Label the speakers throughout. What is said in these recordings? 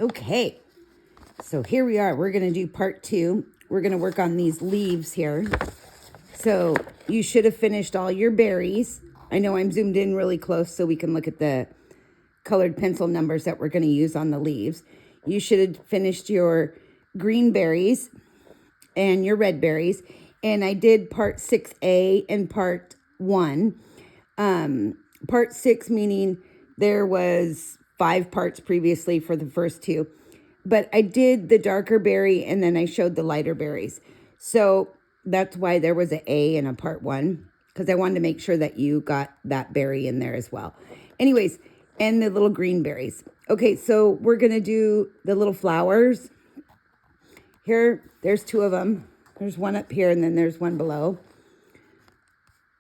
Speaker 1: Okay, so here we are. We're going to do part 2. We're going to work on these leaves here. So you should have finished all your berries. I know I'm zoomed in really close so we can look at the colored pencil numbers that we're going to use on the leaves. You should have finished your green berries and your red berries. And I did part 6A and part 1. Part 6 meaning there was 5 parts previously for the first 2. But I did the darker berry and then I showed the lighter berries. So that's why there was an A in a part 1. Because I wanted to make sure that you got that berry in there as well. Anyways, and the little green berries. Okay, so we're going to do the little flowers. Here, there's 2 of them. There's one up here and then there's one below.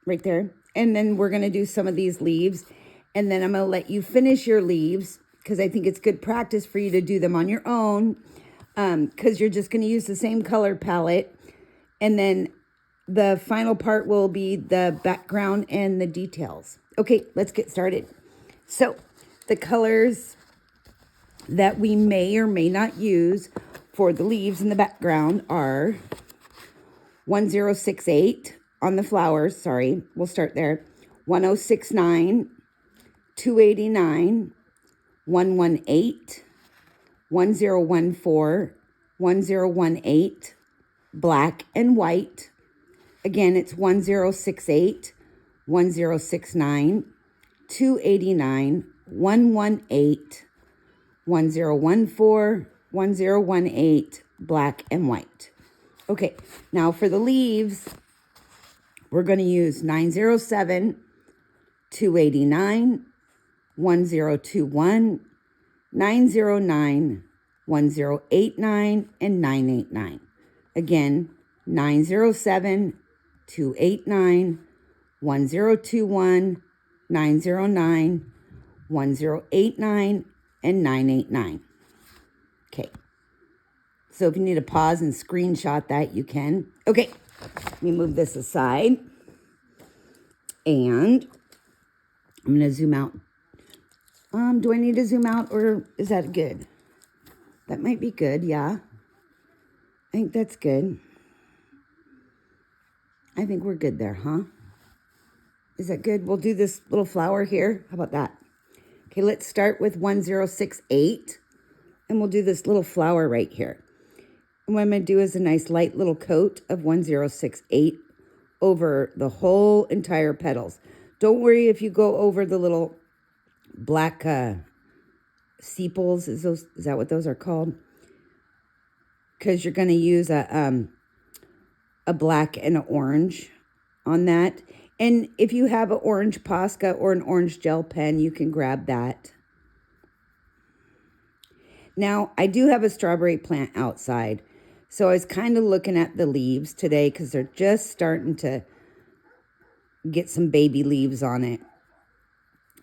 Speaker 1: Right there. And then we're going to do some of these leaves. And then I'm going to let you finish your leaves because I think it's good practice for you to do them on your own. Because you're just going to use the same color palette. And then the final part will be the background and the details. Okay, let's get started. So the colors that we may or may not use for the leaves in the background are 1068 on the flowers. Sorry, we'll start there. 1069, 289, 118, 1014, 1018, black and white. Again, it's 1068, 1069, 289, 118, 1014, 1018, black and white. Okay, now for the leaves, we're going to use 907, 289, 1021, 909, 1089, and 989. Again, 907, 289, 1021, 909, 1089, and 989. Okay. So if you need to pause and screenshot that, you can. Okay. Let me move this aside. And I'm going to zoom out. Do I need to zoom out or is that good? That might be good, yeah. I think that's good. I think we're good there, huh? Is that good? We'll do this little flower here. How about that? Okay, let's start with 1068. And we'll do this little flower right here. And what I'm going to do is a nice light little coat of 1068 over the whole entire petals. Don't worry if you go over the little black sepals. Is that what those are called? Because you're going to use a black and an orange on that. And if you have an orange Posca or an orange gel pen, you can grab that. Now, I do have a strawberry plant outside. So I was kind of looking at the leaves today because they're just starting to get some baby leaves on it.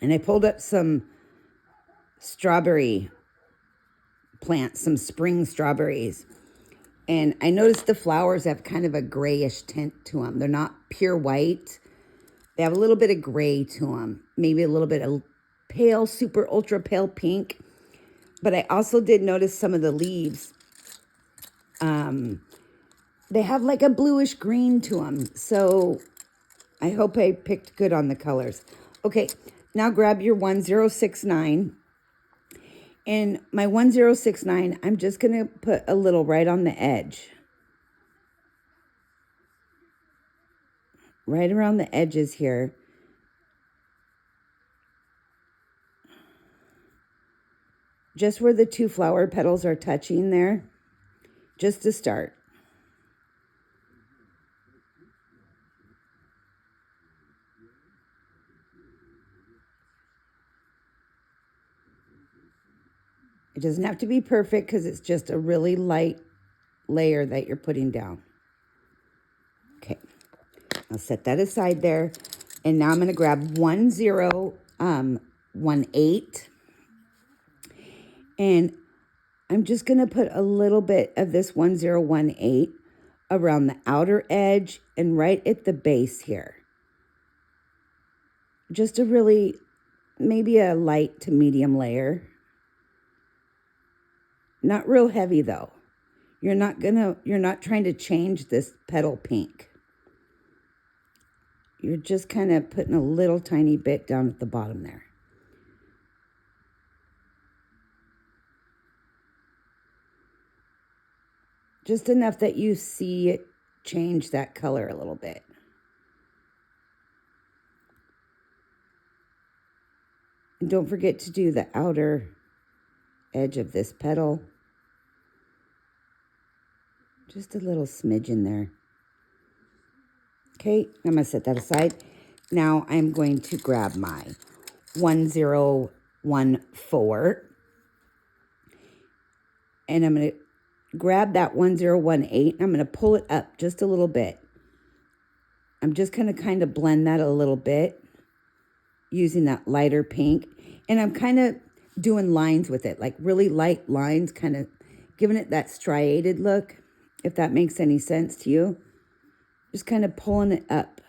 Speaker 1: And I pulled up some strawberry plants, some spring strawberries. And I noticed the flowers have kind of a grayish tint to them. They're not pure white. They have a little bit of gray to them. Maybe a little bit of pale, super ultra pale pink. But I also did notice some of the leaves. They have like a bluish green to them. So I hope I picked good on the colors. Okay, now grab your 1069. And my 1069, I'm just going to put a little right on the edge. Right around the edges here. Just where the 2 flower petals are touching there. Just to start. It doesn't have to be perfect because it's just a really light layer that you're putting down. Okay, I'll set that aside there. And now I'm going to grab 1018. And I'm just going to put a little bit of this 1018 around the outer edge and right at the base here. Just a really, maybe a light to medium layer. Not real heavy though. You're not trying to change this petal pink. You're just kind of putting a little tiny bit down at the bottom there. Just enough that you see it change that color a little bit. And don't forget to do the outer edge of this petal. Just a little smidgen there. Okay, I'm going to set that aside. Now I'm going to grab my 1014 and I'm going to grab that 1018. I'm going to pull it up just a little bit. I'm just going to kind of blend that a little bit using that lighter pink. And I'm kind of doing lines with it, like really light lines, kind of giving it that striated look, if that makes any sense to you. Just kind of pulling it up.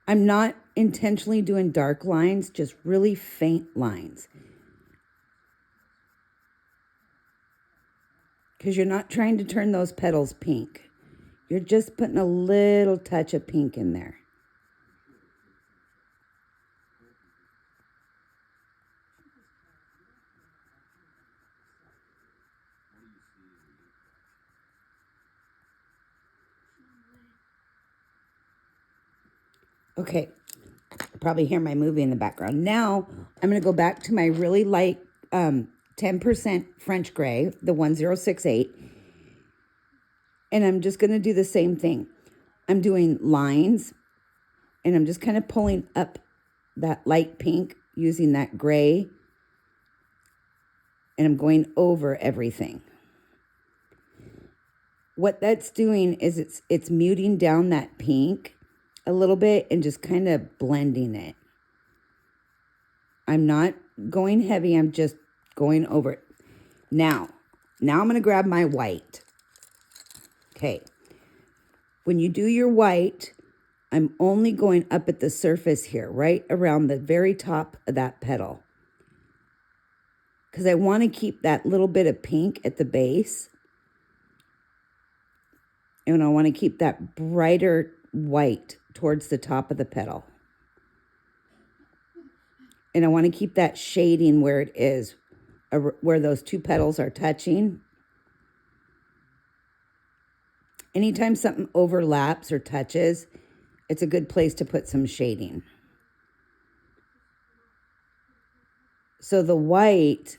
Speaker 1: I'm not intentionally doing dark lines, just really faint lines. Because you're not trying to turn those petals pink. You're just putting a little touch of pink in there. Okay, probably hear my movie in the background. Now, I'm going to go back to my really light 10% French gray, the 1068. And I'm just going to do the same thing. I'm doing lines, and I'm just kind of pulling up that light pink using that gray. And I'm going over everything. What that's doing is it's muting down that pink a little bit and just kind of blending it. I'm not going heavy, I'm just going over it. Now I'm going to grab my white. Okay. When you do your white, I'm only going up at the surface here, right around the very top of that petal. Because I want to keep that little bit of pink at the base. And I want to keep that brighter white towards the top of the petal. And I want to keep that shading where it is, where those two petals are touching. Anytime something overlaps or touches, it's a good place to put some shading. So the white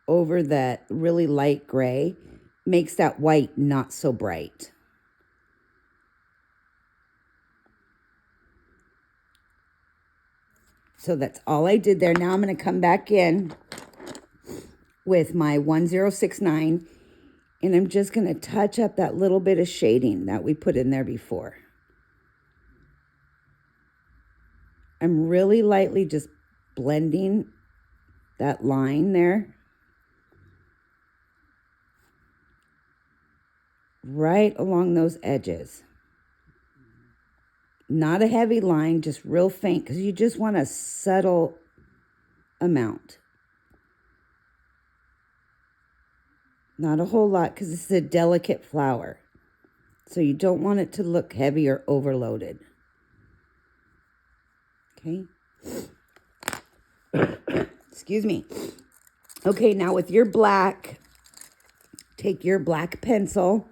Speaker 1: over that really light gray makes that white not so bright. So that's all I did there. Now I'm going to come back in with my 1069, and I'm just going to touch up that little bit of shading that we put in there before. I'm really lightly just blending that line there. Right along those edges. Not a heavy line, just real faint, because you just want a subtle amount. Not a whole lot, because this is a delicate flower. So you don't want it to look heavy or overloaded. Okay. Excuse me. Okay, now with your black, take your black pencil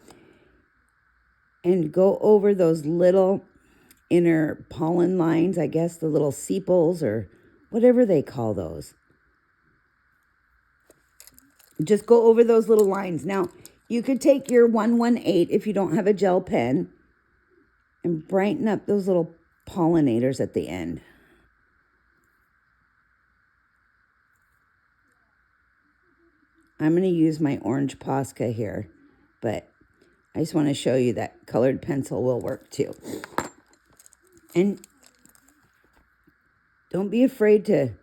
Speaker 1: and go over those little inner pollen lines, I guess, the little sepals or whatever they call those. Just go over those little lines. Now, you could take your 118 if you don't have a gel pen and brighten up those little pollinators at the end. I'm going to use my orange Posca here, but I just want to show you that colored pencil will work too. And don't be afraid to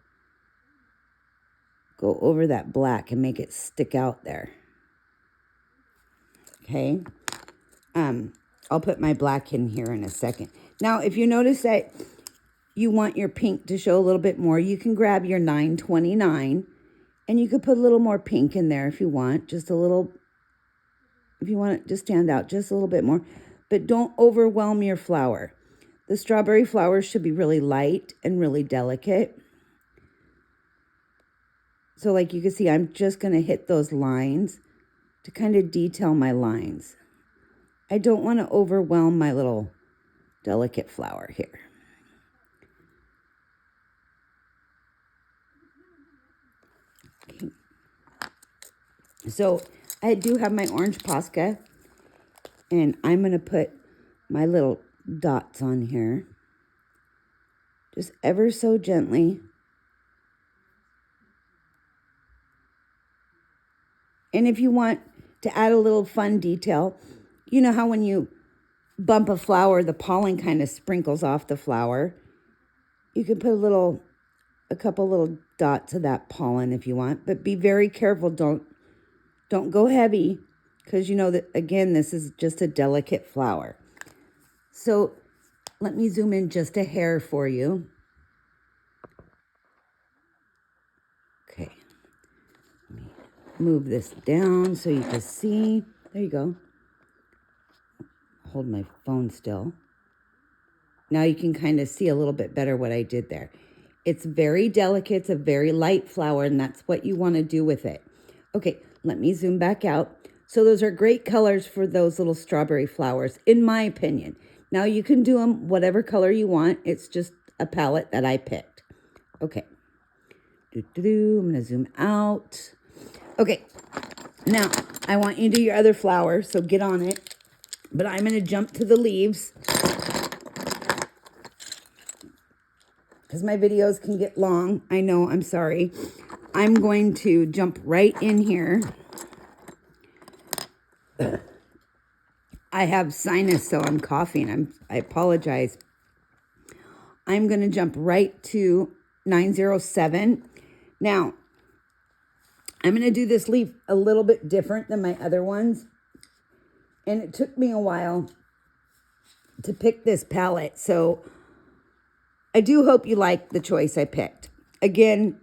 Speaker 1: go over that black and make it stick out there. Okay. I'll put my black in here in a second. Now, if you notice that you want your pink to show a little bit more, you can grab your 929 And you could put a little more pink in there if you want, just a little, if you want it to stand out just a little bit more. But don't overwhelm your flower. The strawberry flowers should be really light and really delicate. So like you can see, I'm just going to hit those lines to kind of detail my lines. I don't want to overwhelm my little delicate flower here. Okay. So I do have my orange Posca, and I'm going to put my little dots on here, just ever so gently. And if you want to add a little fun detail, you know how when you bump a flower, the pollen kind of sprinkles off the flower. You can put a couple little dots of that pollen if you want, but be very careful. Don't go heavy, because you know that, again, this is just a delicate flower. So let me zoom in just a hair for you. Okay. Let me move this down so you can see. There you go. Hold my phone still. Now you can kind of see a little bit better what I did there. It's very delicate. It's a very light flower, and that's what you want to do with it. Okay, let me zoom back out. So those are great colors for those little strawberry flowers, in my opinion. Now you can do them whatever color you want. It's just a palette that I picked. Okay. I'm going to zoom out. Okay. Now, I want you to do your other flower, so get on it. But I'm going to jump to the leaves, because my videos can get long. I know, I'm sorry. I'm going to jump right in here. I have sinus, so I'm coughing. I apologize. I'm going to jump right to 907. Now, I'm going to do this leaf a little bit different than my other ones. And it took me a while to pick this palette, so I do hope you like the choice I picked. Again,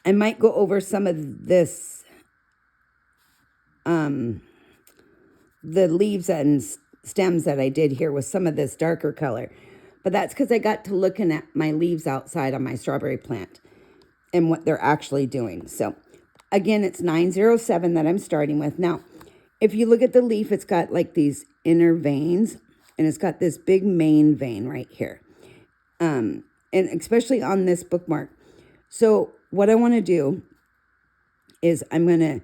Speaker 1: I might go over some of this, the leaves and stems that I did here with some of this darker color. But that's because I got to looking at my leaves outside on my strawberry plant and what they're actually doing. So again, it's 907 that I'm starting with. Now, if you look at the leaf, it's got like these inner veins, and it's got this big main vein right here. And especially on this bookmark. So what I want to do is I'm going to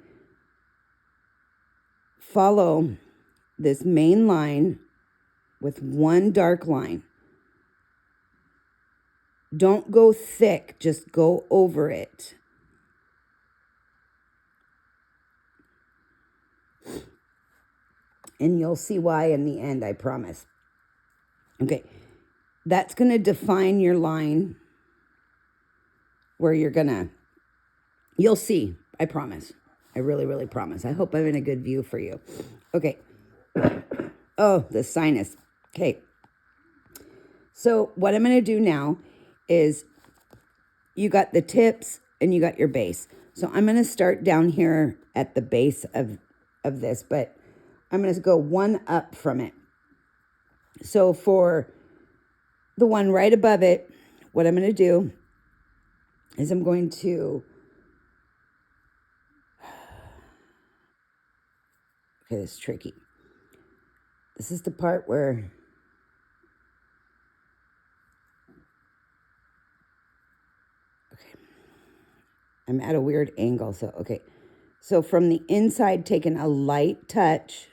Speaker 1: follow this main line with one dark line. Don't go thick, just go over it. And you'll see why in the end, I promise. Okay, that's going to define your line where you're going to, you'll see, I promise. I really, really promise. I hope I'm in a good view for you. Okay. Oh, the sinus. Okay. So what I'm going to do now is you got the tips and you got your base. So I'm going to start down here at the base of this, but I'm going to go one up from it. So for the one right above it, what I'm going to do is I'm going to, okay, this is tricky. This is the part where I'm at a weird angle. So, okay. So from the inside, taking a light touch.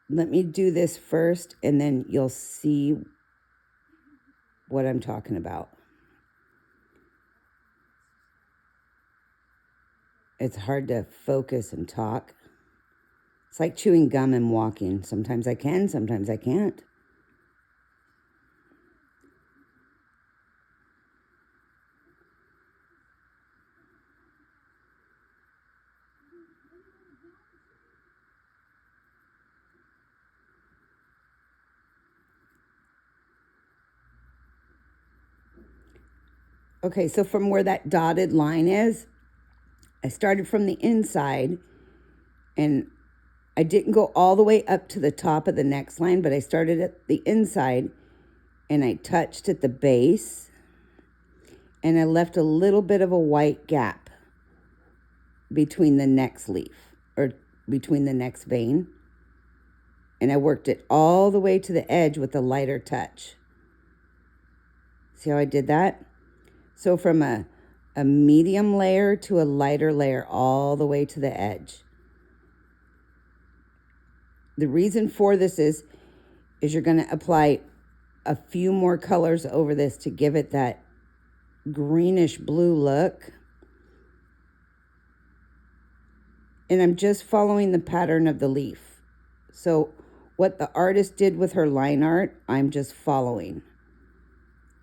Speaker 1: Let me do this first, and then you'll see what I'm talking about. It's hard to focus and talk. It's like chewing gum and walking. Sometimes I can, sometimes I can't. Okay, so from where that dotted line is, I started from the inside, and I didn't go all the way up to the top of the next line, but I started at the inside, and I touched at the base, and I left a little bit of a white gap between the next leaf, or between the next vein. And I worked it all the way to the edge with a lighter touch. See how I did that? So from a medium layer to a lighter layer all the way to the edge. The reason for this is you're going to apply a few more colors over this to give it that greenish blue look. And I'm just following the pattern of the leaf. So what the artist did with her line art, I'm just following.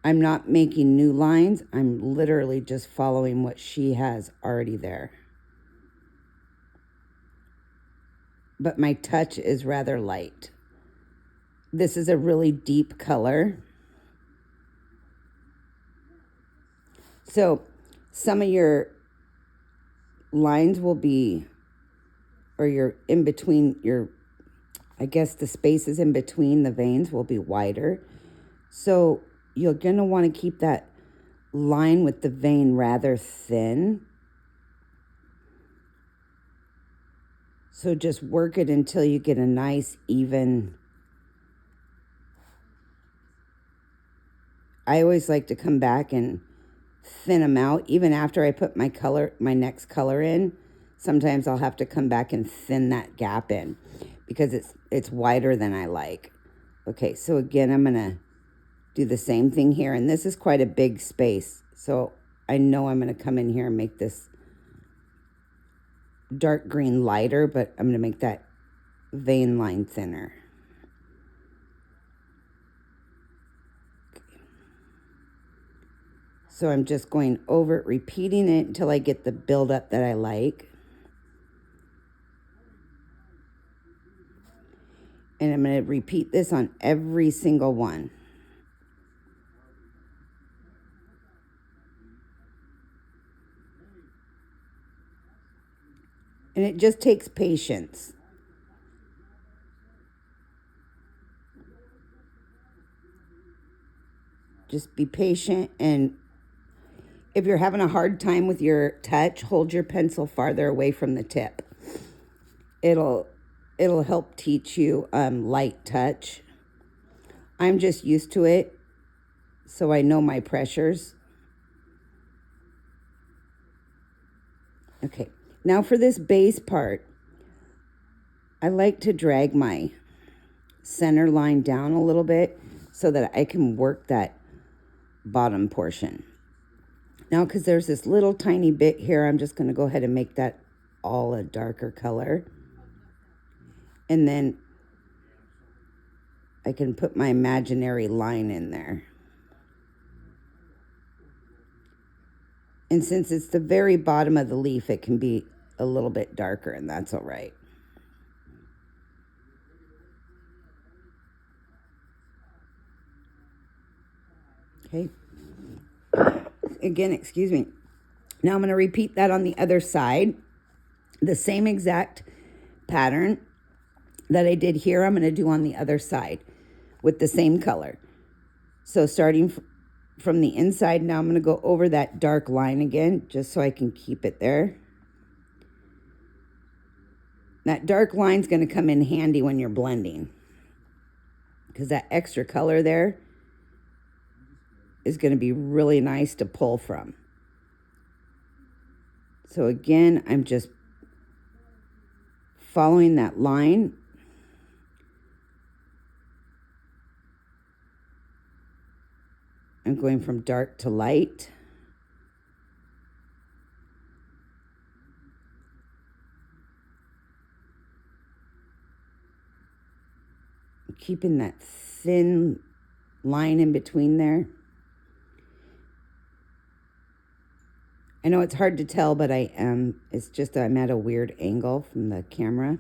Speaker 1: I'm not making new lines. I'm literally just following what she has already there. But my touch is rather light. This is a really deep color. So some of your lines will be, or your in between, I guess the spaces in between the veins will be wider. So you're gonna wanna keep that line with the vein rather thin. So just work it until you get a nice even. I always like to come back and thin them out. Even after I put my next color in, sometimes I'll have to come back and thin that gap in because it's wider than I like. Okay, so again, I'm gonna do the same thing here, and this is quite a big space. So I know I'm gonna come in here and make this dark green lighter, but I'm gonna make that vein line thinner. So I'm just going over it, repeating it until I get the buildup that I like. And I'm going to repeat this on every single one. And it just takes patience. Just be patient, and if you're having a hard time with your touch, hold your pencil farther away from the tip. It'll help teach you light touch. I'm just used to it, so I know my pressures. Okay, now for this base part, I like to drag my center line down a little bit so that I can work that bottom portion. Now, because there's this little tiny bit here, I'm just going to go ahead and make that all a darker color. And then I can put my imaginary line in there. And since it's the very bottom of the leaf, it can be a little bit darker, and that's all right. Okay. Again, excuse me. Now I'm going to repeat that on the other side. The same exact pattern that I did here, I'm going to do on the other side with the same color. So starting from the inside, now I'm going to go over that dark line again, just so I can keep it there. That dark line's going to come in handy when you're blending, because that extra color there is going to be really nice to pull from. So again, I'm just following that line. I'm going from dark to light. I'm keeping that thin line in between there. I know it's hard to tell, but I am. It's just I'm at a weird angle from the camera.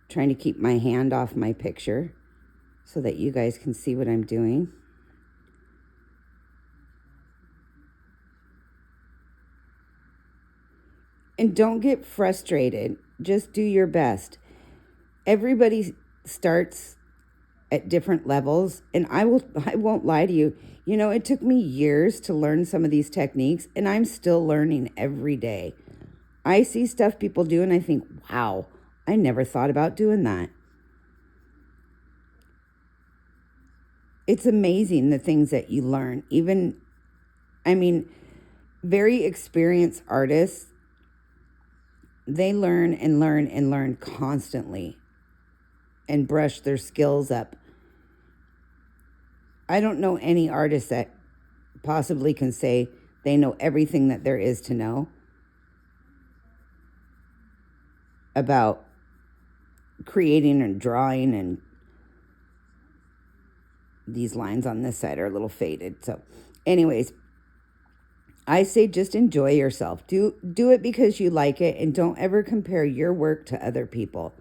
Speaker 1: Trying to keep my hand off my picture so that you guys can see what I'm doing. And don't get frustrated. Just do your best. Everybody starts at different levels, and I won't lie to you. You know, it took me years to learn some of these techniques, and I'm still learning every day. I see stuff people do, and I think, wow, I never thought about doing that. It's amazing the things that you learn. Even, I mean, very experienced artists, they learn and learn and learn constantly and brush their skills up. I don't know any artist that possibly can say they know everything that there is to know about creating and drawing, and these lines on this side are a little faded. So anyways, I say just enjoy yourself. Do it because you like it, and don't ever compare your work to other people.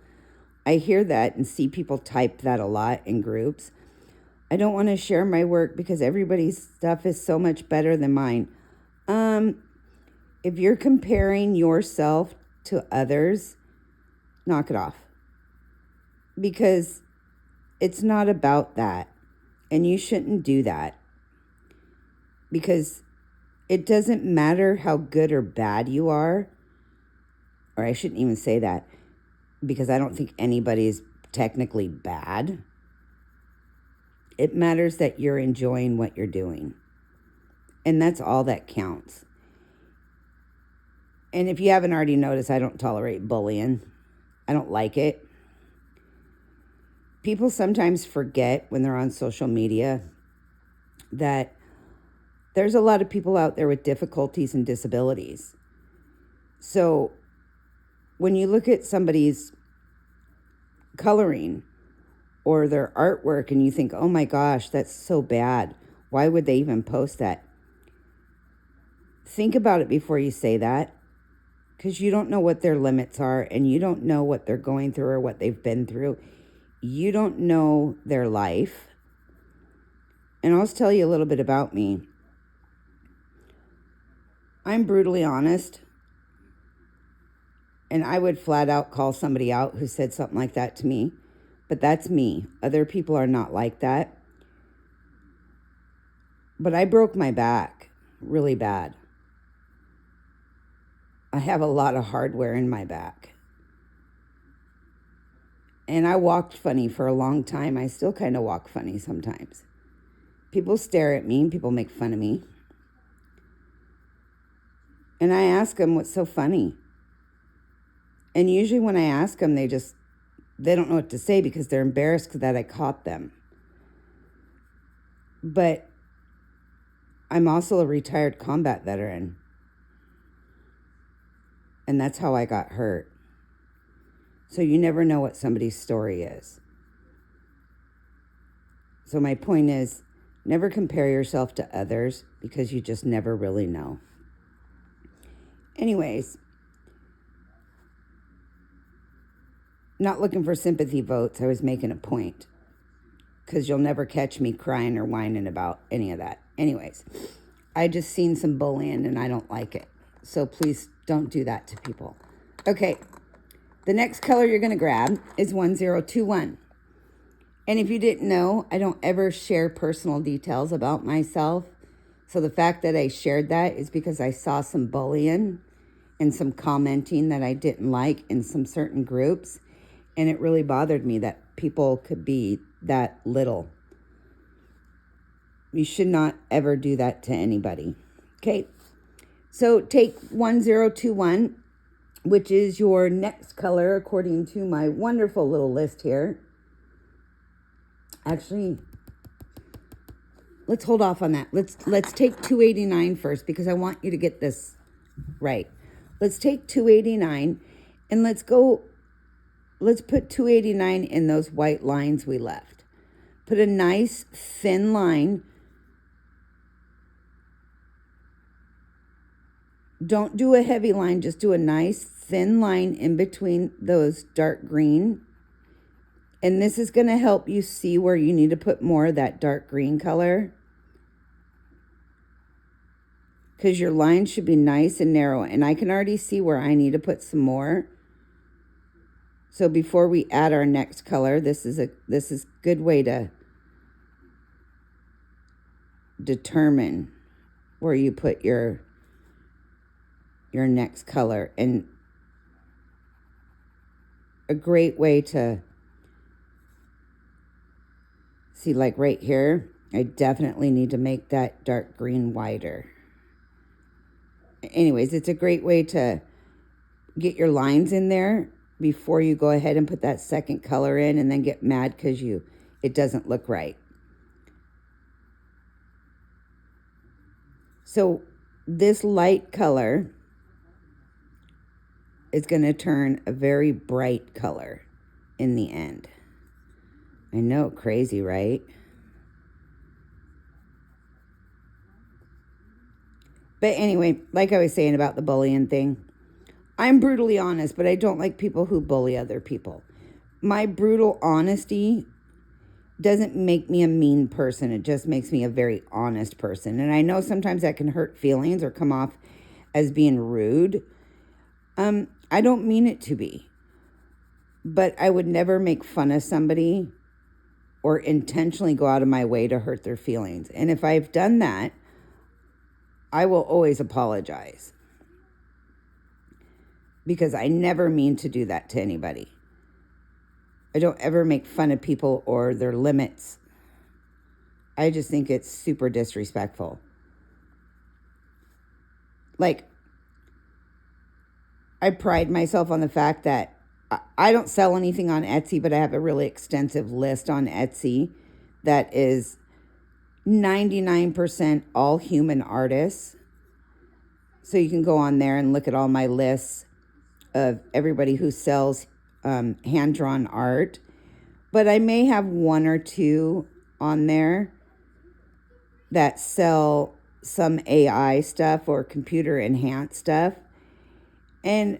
Speaker 1: I hear that and see people type that a lot in groups. I don't want to share my work because everybody's stuff is so much better than mine. If you're comparing yourself to others, knock it off. Because it's not about that. And you shouldn't do that. Because it doesn't matter how good or bad you are. Or I shouldn't even say that, because I don't think anybody's technically bad. It matters that you're enjoying what you're doing. And that's all that counts. And if you haven't already noticed, I don't tolerate bullying. I don't like it. People sometimes forget when they're on social media that there's a lot of people out there with difficulties and disabilities. So when you look at somebody's coloring or their artwork and you think, oh my gosh, that's so bad, why would they even post that? Think about it before you say that, because you don't know what their limits are, and you don't know what they're going through or what they've been through. You don't know their life. And I'll just tell you a little bit about me. I'm brutally honest, and I would flat out call somebody out who said something like that to me. But that's me. Other people are not like that. But I broke my back really bad. I have a lot of hardware in my back. And I walked funny for a long time. I still kind of walk funny sometimes. People stare at me and people make fun of me. And I ask them, what's so funny? And usually when I ask them, they don't know what to say because they're embarrassed that I caught them. But I'm also a retired combat veteran. And that's how I got hurt. So you never know what somebody's story is. So my point is, never compare yourself to others because you just never really know. Anyways, not looking for sympathy votes. I was making a point, because you'll never catch me crying or whining about any of that. Anyways, I just seen some bullying and I don't like it. So please don't do that to people. Okay, the next color you're going to grab is 1021. And if you didn't know, I don't ever share personal details about myself. So the fact that I shared that is because I saw some bullying and some commenting that I didn't like in some certain groups. And it really bothered me that people could be that little. You should not ever do that to anybody. Okay, so take 1021, which is your next color according to my wonderful little list here. Actually, let's hold off on that. Let's take 289 first, because I want you to get this right. Let's take 289 and let's put 289 in those white lines we left. Put a nice thin line. Don't do a heavy line, just do a nice thin line in between those dark green. And this is going to help you see where you need to put more of that dark green color. because your lines should be nice and narrow. And I can already see where I need to put some more. So before we add our next color, this is a good way to determine where you put your next color, and a great way to see, like right here, I definitely need to make that dark green wider. Anyways, it's a great way to get your lines in there before you go ahead and put that second color in and then get mad because it doesn't look right. So this light color is going to turn a very bright color in the end. I know, crazy, right? But anyway, like I was saying about the bullying thing, I'm brutally honest, but I don't like people who bully other people. My brutal honesty doesn't make me a mean person. It just makes me a very honest person. And I know sometimes that can hurt feelings or come off as being rude. I don't mean it to be. But I would never make fun of somebody or intentionally go out of my way to hurt their feelings. And if I've done that, I will always apologize. Because I never mean to do that to anybody. I don't ever make fun of people or their limits. I just think it's super disrespectful. Like, I pride myself on the fact that I don't sell anything on Etsy, but I have a really extensive list on Etsy that is 99% all human artists. So you can go on there and look at all my lists of everybody who sells hand-drawn art. But I may have one or two on there that sell some AI stuff or computer-enhanced stuff. And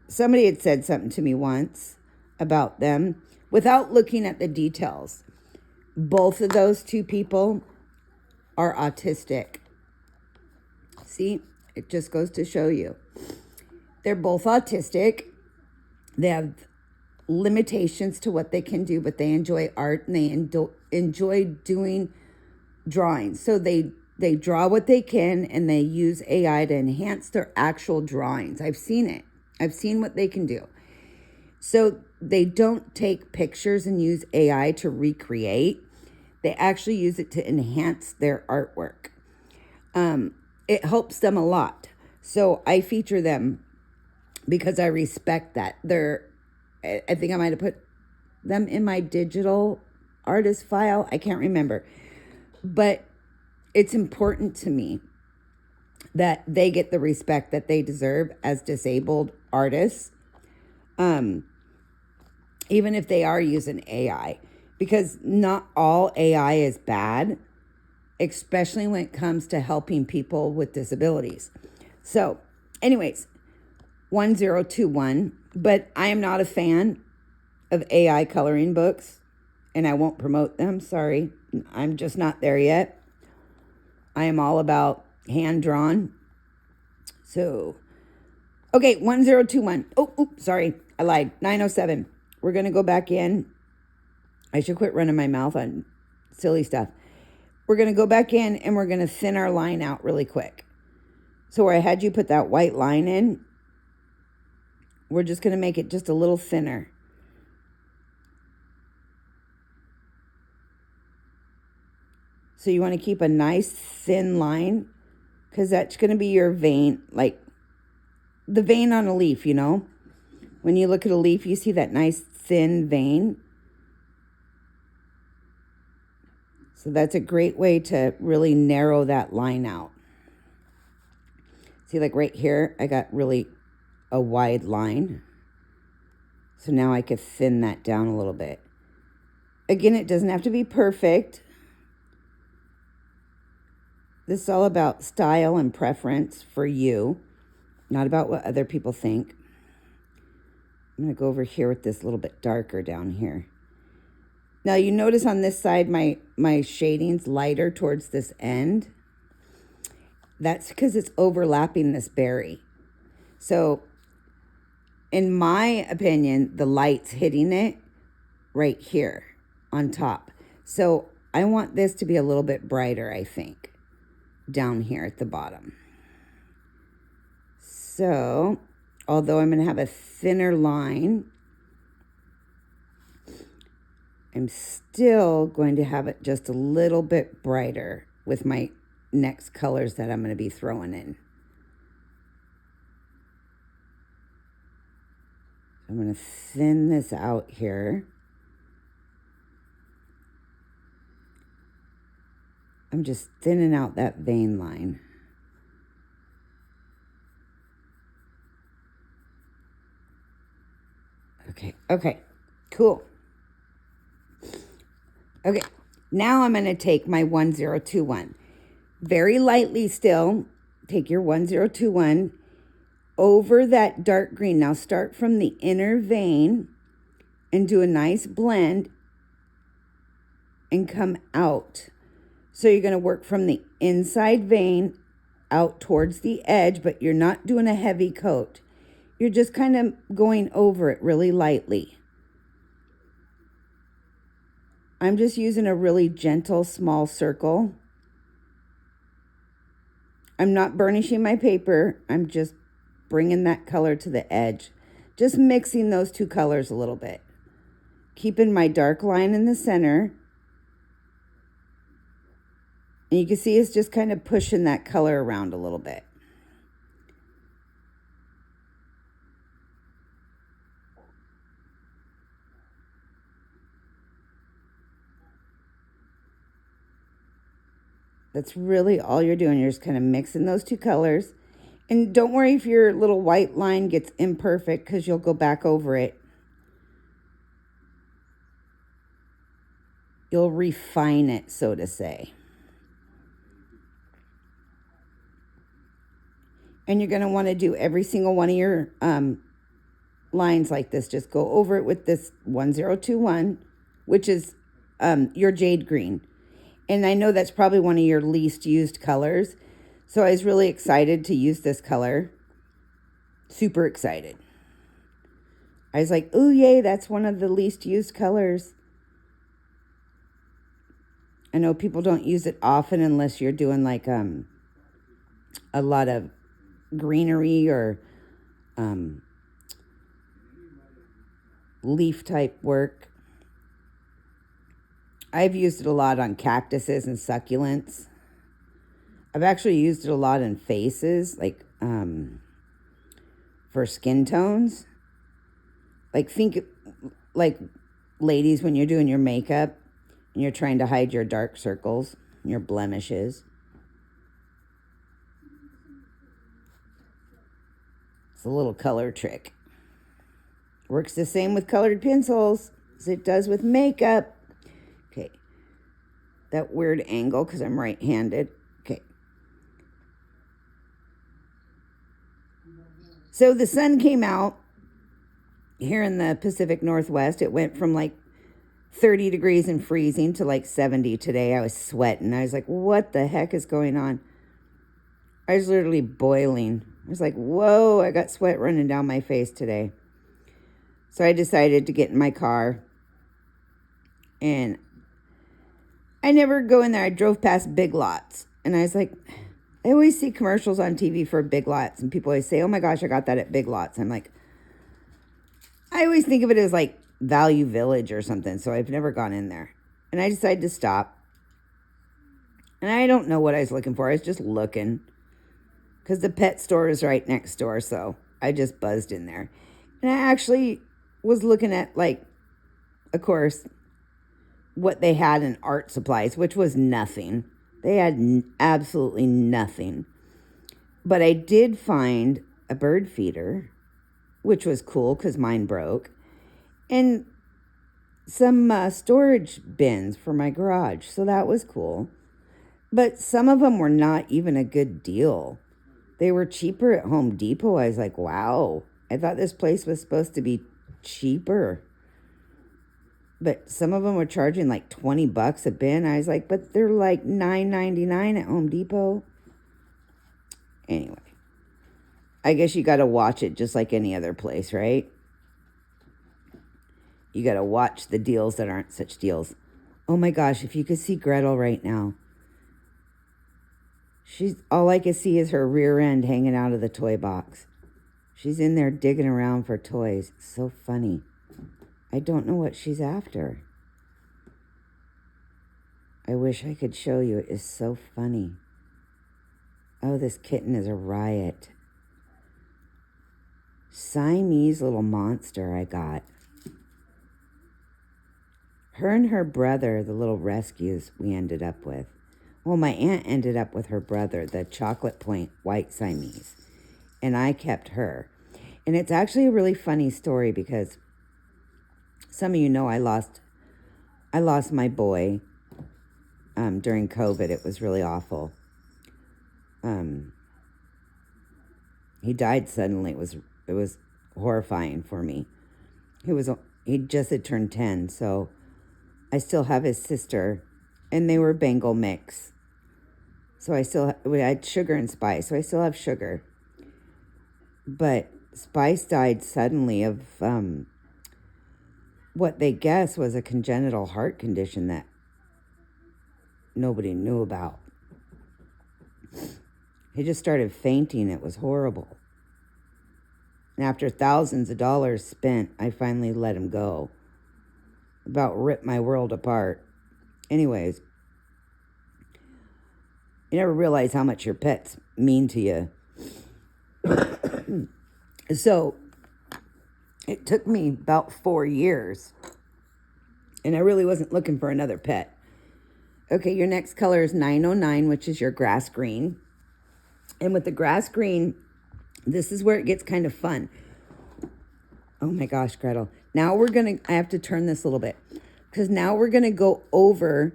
Speaker 1: somebody had said something to me once about them without looking at the details. Both of those two people are autistic. See, it just goes to show you. They're both autistic. They have limitations to what they can do, but they enjoy art and they enjoy doing drawings. So they draw what they can and they use AI to enhance their actual drawings. I've seen it. I've seen what they can do. So they don't take pictures and use AI to recreate. They actually use it to enhance their artwork. It helps them a lot. So I feature them because I respect that. I think I might have put them in my digital artist file. I can't remember. But it's important to me that they get the respect that they deserve as disabled artists, even if they are using AI, because not all AI is bad, especially when it comes to helping people with disabilities. So anyways, 1021, but I am not a fan of AI coloring books, and I won't promote them. Sorry, I'm just not there yet. I am all about hand-drawn. So, okay, 1021. Oh, sorry, I lied. 907. We're going to go back in. I should quit running my mouth on silly stuff. We're going to go back in and we're going to thin our line out really quick. So where I had you put that white line in, we're just going to make it just a little thinner. So you want to keep a nice thin line because that's going to be your vein, like the vein on a leaf, you know? When you look at a leaf, you see that nice thin vein. So that's a great way to really narrow that line out. See, like right here, I got really a wide line. So now I could thin that down a little bit. Again, it doesn't have to be perfect. This is all about style and preference for you, not about what other people think. I'm going to go over here with this a little bit darker down here. Now, you notice on this side, my shading's lighter towards this end. That's because it's overlapping this berry. So in my opinion, the light's hitting it right here on top. So I want this to be a little bit brighter, I think, down here at the bottom. So, although I'm going to have a thinner line, I'm still going to have it just a little bit brighter with my next colors that I'm going to be throwing in. I'm going to thin this out here. I'm just thinning out that vein line. Okay, cool. Okay, now I'm going to take my 1021. Very lightly still, take your 1021 over that dark green. Now start from the inner vein and do a nice blend and come out. So you're going to work from the inside vein out towards the edge, but you're not doing a heavy coat. You're just kind of going over it really lightly. I'm just using a really gentle, small circle. I'm not burnishing my paper. I'm just bringing that color to the edge. Just mixing those two colors a little bit. Keeping my dark line in the center. And you can see it's just kind of pushing that color around a little bit. That's really all you're doing. You're just kind of mixing those two colors. And don't worry if your little white line gets imperfect, because you'll go back over it. You'll refine it, so to say. And you're going to want to do every single one of your lines like this. Just go over it with this 1021, which is your jade green. And I know that's probably one of your least used colors. So I was really excited to use this color. Super excited. I was like, ooh, yay, that's one of the least used colors. I know people don't use it often unless you're doing like a lot of greenery or leaf type work. I've used it a lot on cactuses and succulents. I've actually used it a lot in faces, like for skin tones. Like think like ladies when you're doing your makeup and you're trying to hide your dark circles, your blemishes. It's a little color trick. Works the same with colored pencils as it does with makeup. Okay. That weird angle because I'm right-handed. Okay. So the sun came out here in the Pacific Northwest. It went from like 30 degrees and freezing to like 70 today. I was sweating. I was like, what the heck is going on? I was literally boiling. I was like, whoa, I got sweat running down my face today. So I decided to get in my car. And I never go in there. I drove past Big Lots. And I was like, I always see commercials on TV for Big Lots. And people always say, oh my gosh, I got that at Big Lots. I'm like, I always think of it as like Value Village or something. So I've never gone in there. And I decided to stop. And I don't know what I was looking for. I was just looking. Because the pet store is right next door. So I just buzzed in there. And I actually was looking at, like, of course, what they had in art supplies, which was nothing. They had absolutely nothing. But I did find a bird feeder, which was cool because mine broke. And some storage bins for my garage. So that was cool. But some of them were not even a good deal. They were cheaper at Home Depot. I was like, wow. I thought this place was supposed to be cheaper. But some of them were charging like $20 a bin. I was like, but they're like $9.99 at Home Depot. Anyway, I guess you got to watch it just like any other place, right? You got to watch the deals that aren't such deals. Oh my gosh, if you could see Gretel right now. All I can see is her rear end hanging out of the toy box. She's in there digging around for toys. It's so funny. I don't know what she's after. I wish I could show you. It is so funny. Oh, this kitten is a riot. Siamese little monster I got. Her and her brother, the little rescues we ended up with. Well, my aunt ended up with her brother, the chocolate point white Siamese. And I kept her. And it's actually a really funny story because some of you know I lost my boy during COVID. It was really awful. He died suddenly. It was horrifying for me. He just had turned 10, so I still have his sister, and they were Bengal mix. So we had Sugar and Spice, so I still have Sugar. But Spice died suddenly of what they guess was a congenital heart condition that nobody knew about. He just started fainting. It was horrible. And after thousands of dollars spent, I finally let him go. About ripped my world apart. Anyways, you never realize how much your pets mean to you. So, it took me about 4 years. And I really wasn't looking for another pet. Okay, your next color is 909, which is your grass green. And with the grass green, this is where it gets kind of fun. Oh my gosh, Gretel. Now I have to turn this a little bit. Because now we're going to go over,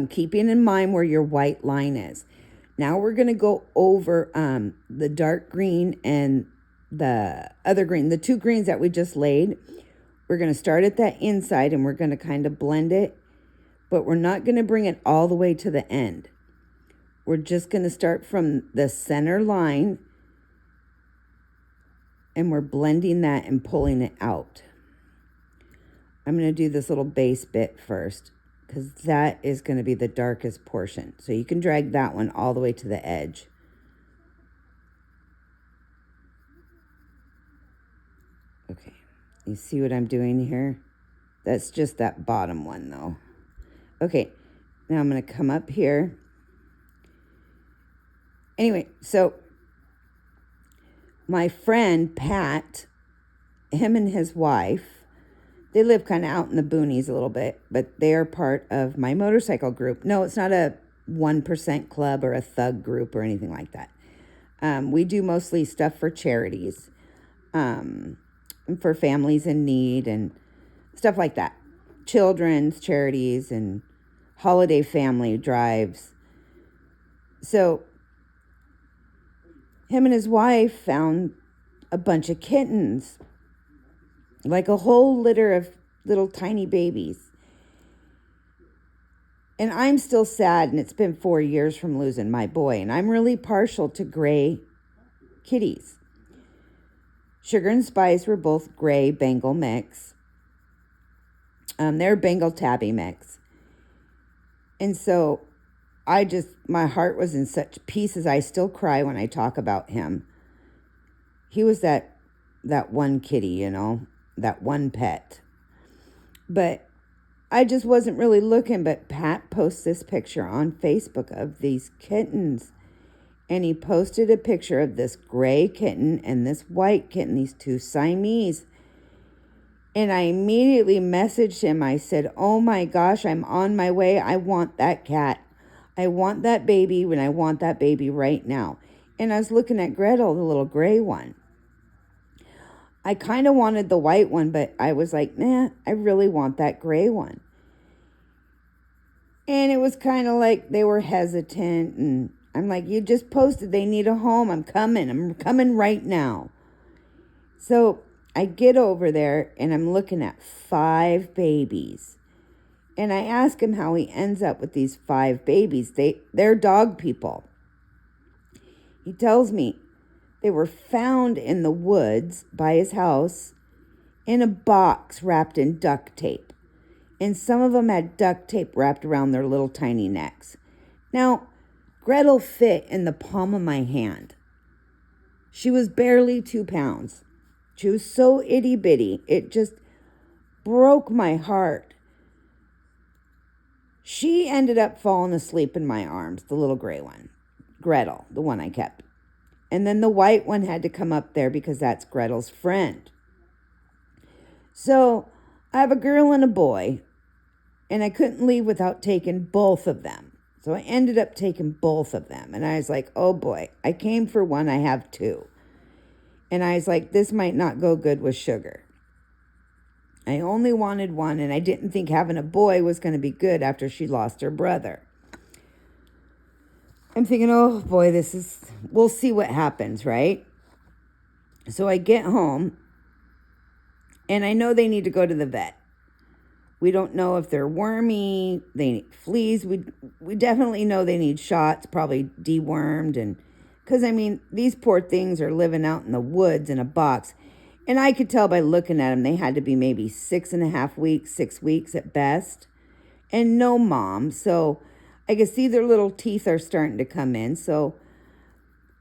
Speaker 1: keeping in mind where your white line is. Now we're going to go over the dark green and the other green. The two greens that we just laid. We're going to start at that inside and we're going to kind of blend it. But we're not going to bring it all the way to the end. We're just going to start from the center line. And we're blending that and pulling it out. I'm going to do this little base bit first, because that is going to be the darkest portion. So you can drag that one all the way to the edge. Okay, you see what I'm doing here? That's just that bottom one though. Okay, now I'm going to come up here. Anyway, so my friend Pat, him and his wife, they live kind of out in the boonies a little bit, but they are part of my motorcycle group. No, it's not a 1% club or a thug group or anything like that. We do mostly stuff for charities, for families in need and stuff like that. Children's charities and holiday family drives. So him and his wife found a bunch of kittens. Like a whole litter of little tiny babies. And I'm still sad, and it's been 4 years from losing my boy, and I'm really partial to gray kitties. Sugar and Spice were both gray Bengal mix. They're Bengal tabby mix. And so my heart was in such pieces. I still cry when I talk about him. He was that one kitty, you know. That one pet. But I just wasn't really looking, but Pat posts this picture on Facebook of these kittens. And he posted a picture of this gray kitten and this white kitten, these two Siamese. And I immediately messaged him. I said, oh my gosh, I'm on my way. I want that cat. I want that baby, and I want that baby right now. And I was looking at Gretel, the little gray one. I kind of wanted the white one, but I was like, nah, I really want that gray one. And it was kind of like they were hesitant. And I'm like, you just posted they need a home. I'm coming right now. So I get over there and I'm looking at 5 babies. And I ask him how he ends up with these 5 babies. They're dog people. He tells me they were found in the woods by his house in a box wrapped in duct tape. And some of them had duct tape wrapped around their little tiny necks. Now, Gretel fit in the palm of my hand. She was barely 2 pounds. She was so itty bitty. It just broke my heart. She ended up falling asleep in my arms, the little gray one. Gretel, the one I kept. And then the white one had to come up there because that's Gretel's friend. So I have a girl and a boy, and I couldn't leave without taking both of them. So I ended up taking both of them. And I was like, oh boy, I came for one, I have two. And I was like, this might not go good with Sugar. I only wanted one, and I didn't think having a boy was going to be good after she lost her brother. I'm thinking, oh boy, we'll see what happens, right? So I get home, and I know they need to go to the vet. We don't know if they're wormy, they need fleas. We definitely know they need shots, probably dewormed. And because, I mean, these poor things are living out in the woods in a box. And I could tell by looking at them, they had to be maybe 6.5 weeks, 6 weeks at best. And no mom. So I can see their little teeth are starting to come in. So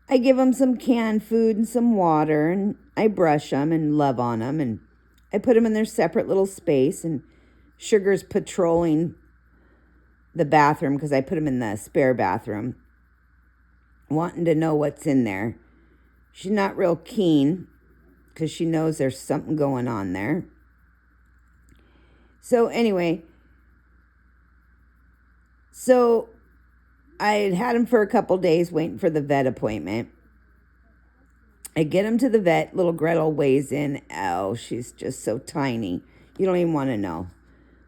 Speaker 1: I give them some canned food and some water. And I brush them and love on them. And I put them in their separate little space. And Sugar's patrolling the bathroom because I put them in the spare bathroom, wanting to know what's in there. She's not real keen because she knows there's something going on there. So anyway, so I had him for a couple days waiting for the vet appointment. I get him to the vet. Little Gretel weighs in. Oh, she's just so tiny. You don't even want to know.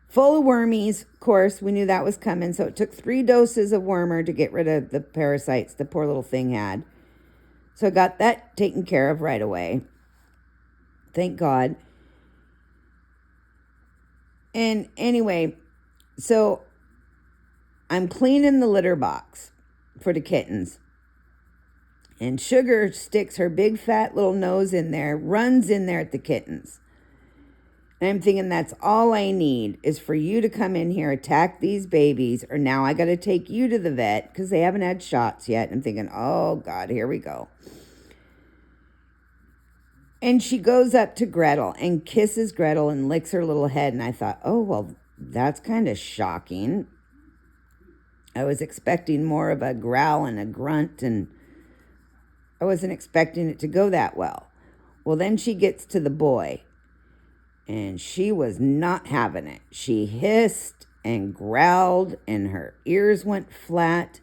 Speaker 1: Full of wormies, of course. We knew that was coming. So it took 3 doses of wormer to get rid of the parasites the poor little thing had. So I got that taken care of right away. Thank God. And anyway, so I'm cleaning the litter box for the kittens. And Sugar sticks her big fat little nose in there, runs in there at the kittens. And I'm thinking that's all I need is for you to come in here, attack these babies, or now I got to take you to the vet because they haven't had shots yet. I'm thinking, oh, God, here we go. And she goes up to Gretel and kisses Gretel and licks her little head. And I thought, oh, well, that's kind of shocking. I was expecting more of a growl and a grunt, and I wasn't expecting it to go that well. Well, then she gets to the boy. And she was not having it. She hissed and growled and her ears went flat.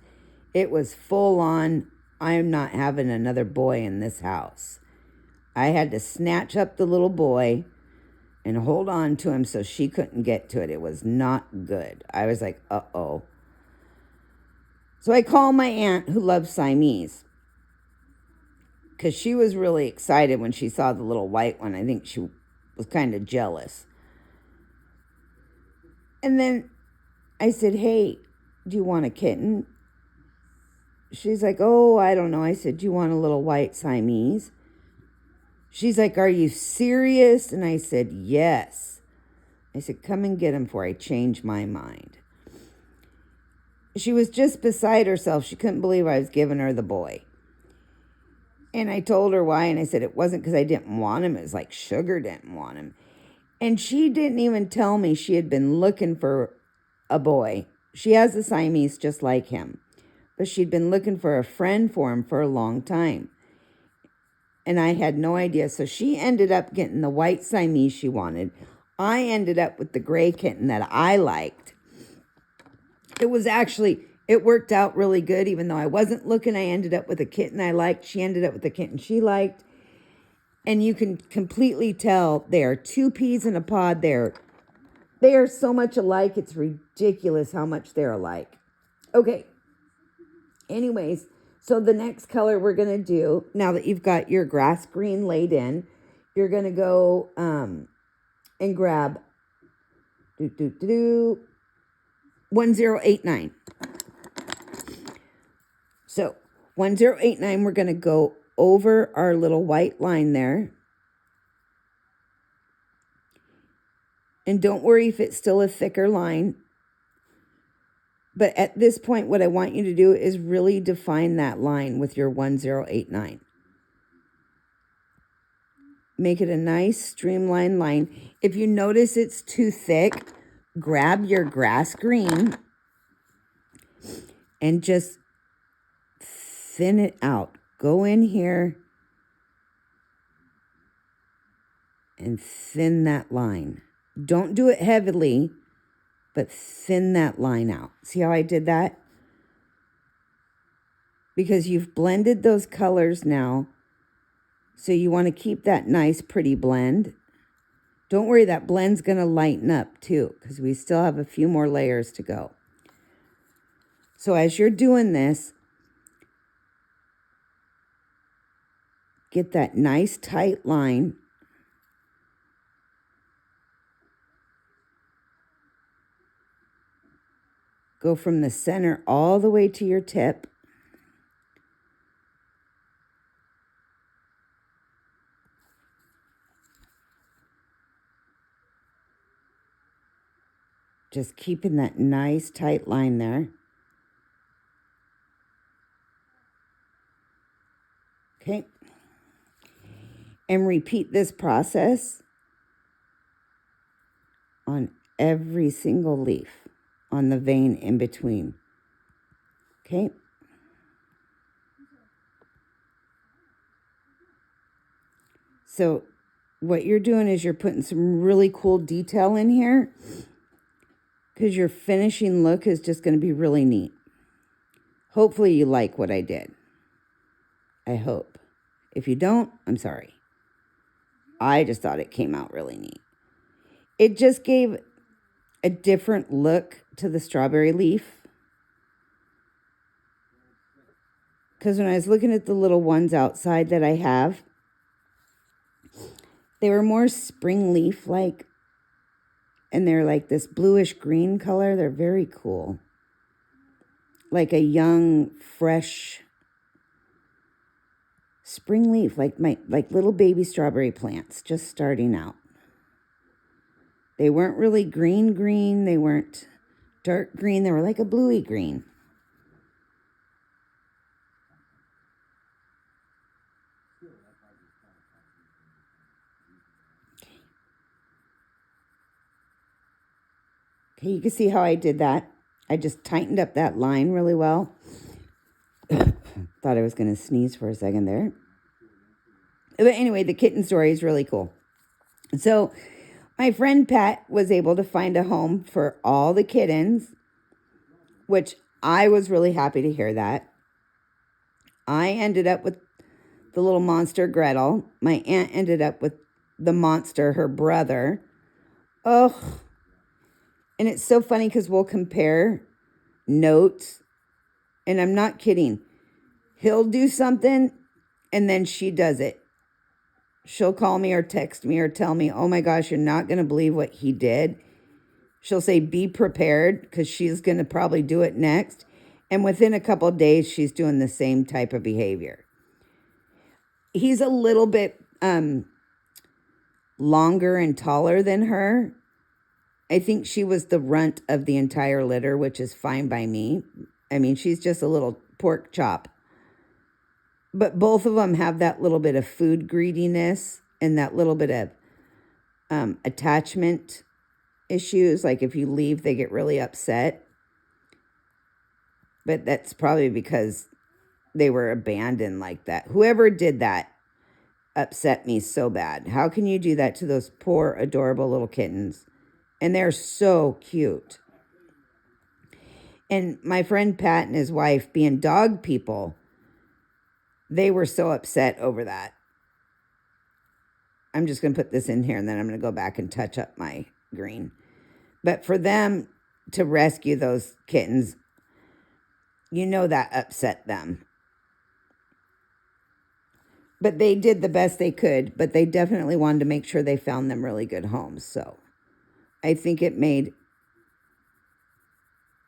Speaker 1: It was full on, I'm not having another boy in this house. I had to snatch up the little boy and hold on to him so she couldn't get to it. It was not good. I was like, uh-oh. So I called my aunt who loves Siamese because she was really excited when she saw the little white one. I think she was kind of jealous. And then I said, hey, do you want a kitten? She's like, oh, I don't know. I said, do you want a little white Siamese? She's like, are you serious? And I said, yes. I said, come and get him before I change my mind. She was just beside herself. She couldn't believe I was giving her the boy. And I told her why, and I said it wasn't because I didn't want him. It was like Sugar didn't want him. And she didn't even tell me she had been looking for a boy. She has a Siamese just like him. But she'd been looking for a friend for him for a long time. And I had no idea. So she ended up getting the white Siamese she wanted. I ended up with the gray kitten that I liked. It worked out really good. Even though I wasn't looking, I ended up with a kitten I liked. She ended up with a kitten she liked. And you can completely tell they are 2 peas in a pod. They are so much alike. It's ridiculous how much they're alike. Okay. Anyways, so the next color we're going to do, now that you've got your grass green laid in, you're going to go and grab 1089. So 1089, we're going to go over our little white line there. And don't worry if it's still a thicker line. But at this point, what I want you to do is really define that line with your 1089. Make it a nice streamlined line. If you notice it's too thick, grab your grass green and just thin it out. Go in here and thin that line. Don't do it heavily, but thin that line out. See how I did that? Because you've blended those colors now, so you want to keep that nice, pretty blend. Don't worry, that blend's going to lighten up too, because we still have a few more layers to go. So as you're doing this, get that nice, tight line. Go from the center all the way to your tip. Just keeping that nice, tight line there. Okay. And repeat this process on every single leaf on the vein in between. Okay. So what you're doing is you're putting some really cool detail in here, because your finishing look is just going to be really neat. Hopefully you like what I did. I hope. If you don't, I'm sorry. I just thought it came out really neat. It just gave a different look to the strawberry leaf. Because when I was looking at the little ones outside that I have, they were more spring leaf-like. And they're like this bluish green color. They're very cool. Like a young, fresh spring leaf, like little baby strawberry plants just starting out. They weren't really green. They weren't dark green. They were like a bluey green. Okay, you can see how I did that. I just tightened up that line really well. Thought I was going to sneeze for a second there. But anyway, the kitten story is really cool. So my friend Pat was able to find a home for all the kittens, which I was really happy to hear that. I ended up with the little monster Gretel. My aunt ended up with the monster, her brother. Oh, and it's so funny because we'll compare notes, and I'm not kidding. He'll do something, and then she does it. She'll call me or text me or tell me, oh my gosh, you're not going to believe what he did. She'll say, be prepared, because she's going to probably do it next. And within a couple of days, she's doing the same type of behavior. He's a little bit longer and taller than her. I think she was the runt of the entire litter, which is fine by me. I mean, she's just a little pork chop. But both of them have that little bit of food greediness and that little bit of attachment issues. Like if you leave, they get really upset. But that's probably because they were abandoned like that. Whoever did that upset me so bad. How can you do that to those poor, adorable little kittens? And they're so cute. And my friend Pat and his wife, being dog people, they were so upset over that. I'm just going to put this in here, and then I'm going to go back and touch up my green. But for them to rescue those kittens, you know that upset them. But they did the best they could, but they definitely wanted to make sure they found them really good homes. So I think it made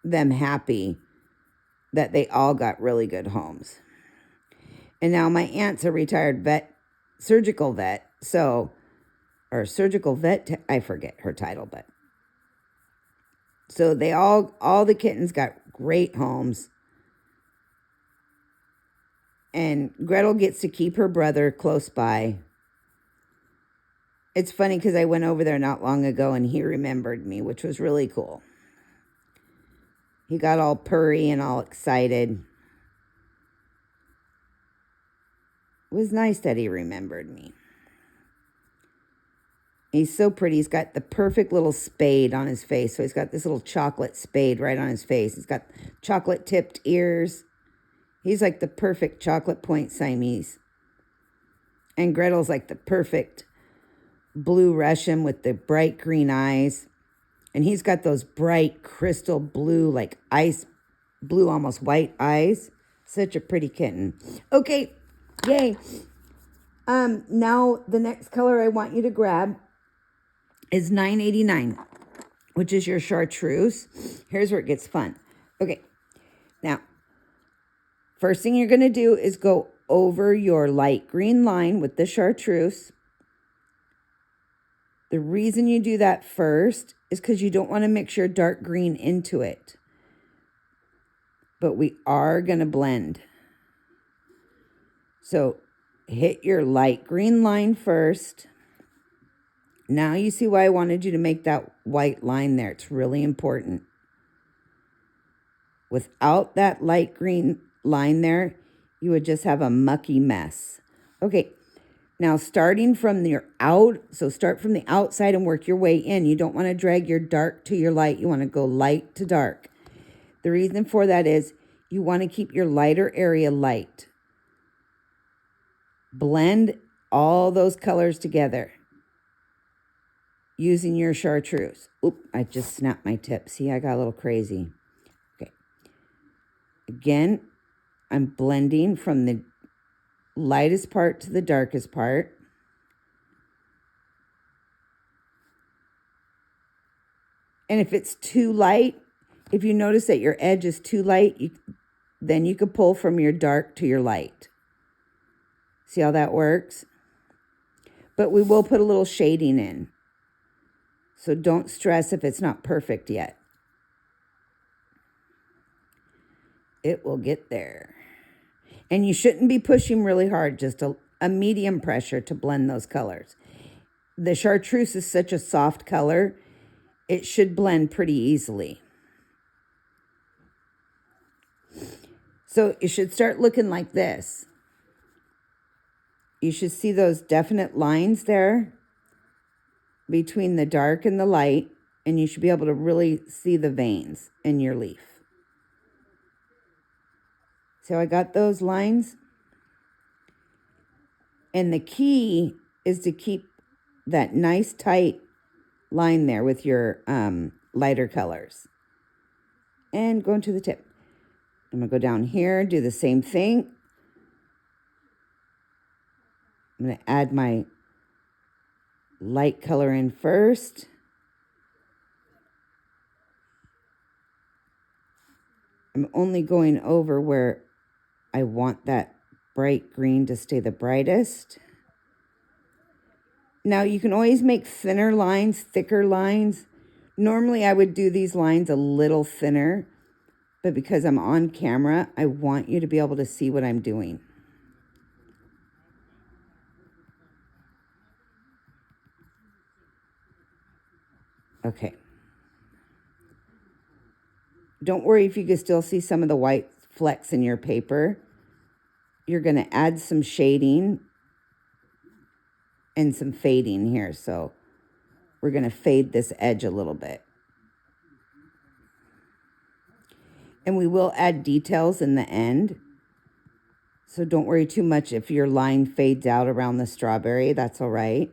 Speaker 1: them happy that they all got really good homes. And now my aunt's a retired vet, surgical vet. So, or surgical vet, I forget her title, but. So they all the kittens got great homes. And Gretel gets to keep her brother close by. It's funny because I went over there not long ago and he remembered me, which was really cool. He got all purry and all excited. It was nice that he remembered me. He's so pretty. He's got the perfect little spade on his face. So he's got this little chocolate spade right on his face. He's got chocolate tipped ears. He's like the perfect chocolate point Siamese. And Gretel's like the perfect blue Russian with the bright green eyes. And he's got those bright crystal blue, like ice blue, almost white eyes. Such a pretty kitten. Okay, yay. Now the next color I want you to grab is 989, which is your chartreuse. Here's where it gets fun. Okay, now, first thing you're going to do is go over your light green line with the chartreuse. The reason you do that first is because you don't want to mix your dark green into it. But we are going to blend. So hit your light green line first. Now you see why I wanted you to make that white line there. It's really important. Without that light green line there, you would just have a mucky mess. Okay, now starting from so start from the outside and work your way in. You don't want to drag your dark to your light. You want to go light to dark. The reason for that is you want to keep your lighter area light. Blend all those colors together using your chartreuse. Oop, I just snapped my tip. See, I got a little crazy. Okay. Again, I'm blending from the lightest part to the darkest part. And if it's too light, if you notice that your edge is too light, then you could pull from your dark to your light. See how that works? But we will put a little shading in. So don't stress if it's not perfect yet. It will get there. And you shouldn't be pushing really hard, just a medium pressure to blend those colors. The chartreuse is such a soft color, it should blend pretty easily. So it should start looking like this. You should see those definite lines there between the dark and the light, and you should be able to really see the veins in your leaf. So I got those lines. And the key is to keep that nice tight line there with your lighter colors. And going to the tip. I'm going to go down here, do the same thing. I'm going to add my light color in first. I'm only going over where I want that bright green to stay the brightest. Now you can always make thinner lines, thicker lines. Normally I would do these lines a little thinner, but because I'm on camera, I want you to be able to see what I'm doing. Okay. Don't worry if you can still see some of the white flecks in your paper. You're going to add some shading and some fading here. So we're going to fade this edge a little bit. And we will add details in the end. So don't worry too much if your line fades out around the strawberry. That's all right.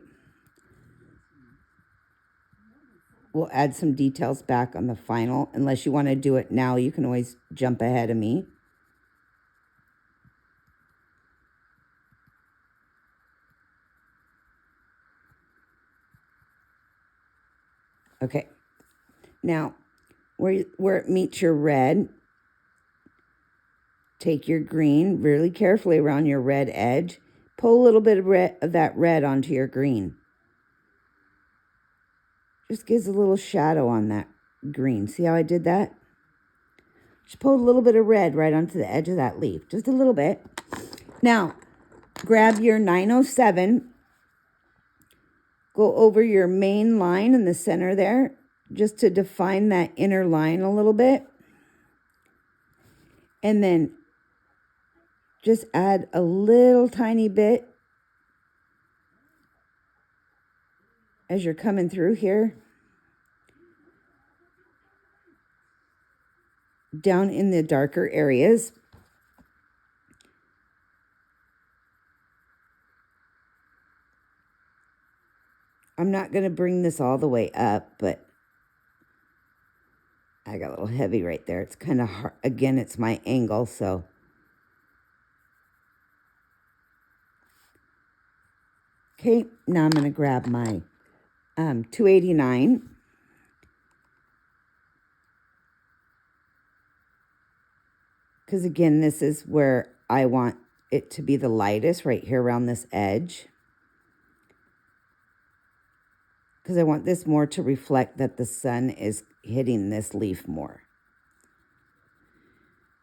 Speaker 1: We'll add some details back on the final. Unless you want to do it now, you can always jump ahead of me. Okay. Now, where it meets your red, take your green really carefully around your red edge. Pull a little bit of that red onto your green. Just gives a little shadow on that green. See how I did that? Just pull a little bit of red right onto the edge of that leaf. Just a little bit. Now, grab your 907. Go over your main line in the center there, just to define that inner line a little bit. And then just add a little tiny bit as you're coming through here. Down in the darker areas. I'm not going to bring this all the way up, but I got a little heavy right there. It's kind of hard. Again, it's my angle, so. Okay, now I'm going to grab my 289. Because again, this is where I want it to be the lightest, right here around this edge. Because I want this more to reflect that the sun is hitting this leaf more.